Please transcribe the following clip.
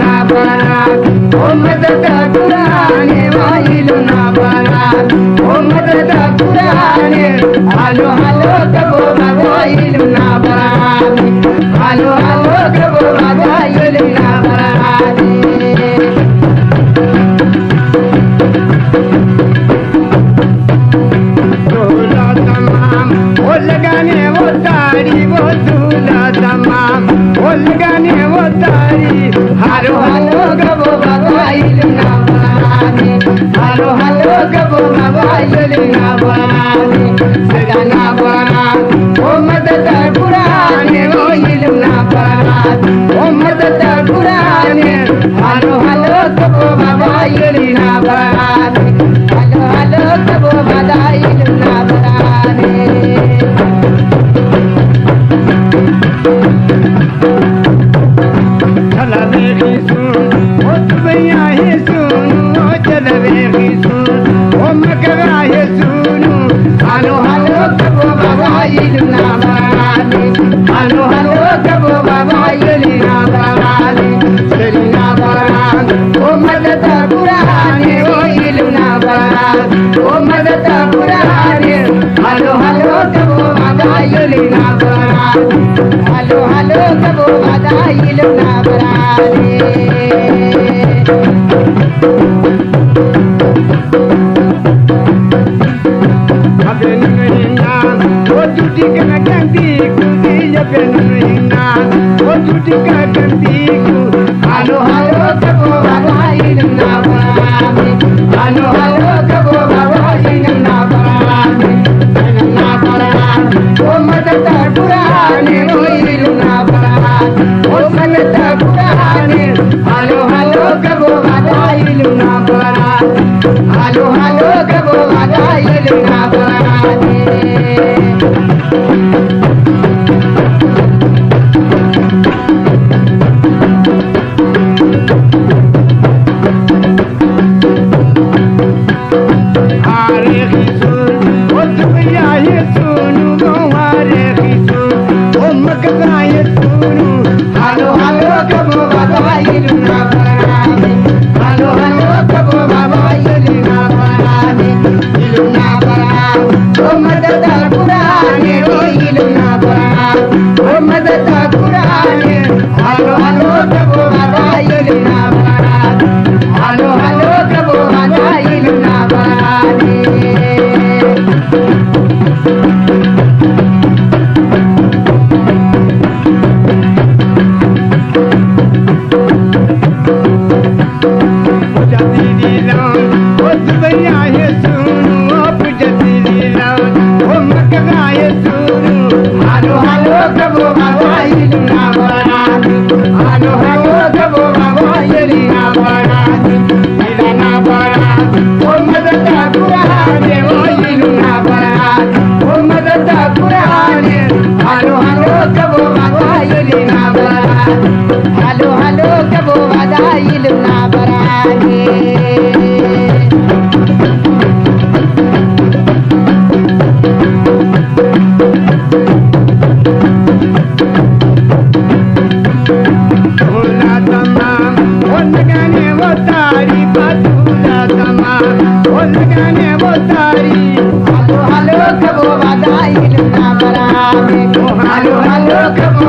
ना बरा ओ मदत पुराणे वाईल ना बरा ओ मदत पुराणे हालो हालो कबो वाईल ना बरा हालो हालो कबो वाईल ना बरा लगाने वो तारी वो दूल्हा तमाम वो लगाने वो तारी हारो हालो गबो बाबाइल ना बराने हारो हालो गबो बाबाइल ना बराने सजना बरा ओ मदद पुराने वो इल ना बरा ओ मदद पुराने हारो हालो गबो बाबाइल ना बराने हालो हालो गबो बाबाइल ना बराने चला देखी सुन ओ भैया हे सुन ओ चल देखी सुन ओ मकरा हे सुन हालो हालो कबो बाबाइल ना बराने हालो हालो कबो बाबाइल ना बराने तेरी ना बराने ओ मदद पुराने ओ इल ना बराने ओ मदद पुराने हालो हालो कबो बाबाइल ना बराने हालो हालो कबो बाबाइल ना बराने अबेन नहिना ओ टूटी का गंदी कुदी अबेन नहिना ओ टूटी का गंदी कु हालो हालो कबो बाबाइल ना बराने हालो हालो कबो बाबाइल ना बराने ना बराने ओ मदद पुराने ओ इल ना बराने ओ मदद पुराने हालो हालो कबो बाबाइल ना बराने हालो हालो कबो बाबाइल ना बराने हारे खिसुन ओ दुनिया ये सुनु मोहारे खिसुन ओ मकरा ये सुनु हालो हालो कबो बाबाइल ना बराने हालो हालो कबो बाबाइल ना बराने इल ना बराने ओ मदद पुराने ओ इल ना बराने ओ मदद पुराने हालो हालो कबो बाबाइल ना बराने हालो हालो कबो बाबाइल ना बराने हालो हालो कबो बाबाइल ना बराने हालो हालो कबो बाबाइल ना बराने इल ना बराने ओ मदद पुराने ओ इल ना बराने ओ मदद पुराने हालो हालो कबो बाबाइल ना बराने हालो हालो कबो बाबाइल ना बराने दूल्हा तमाम ओ लगाने वो तारी दूल्हा तमाम ओ लगाने वो तारी हालो हालो कबो बाबाइल ना बराने हालो हालो कबो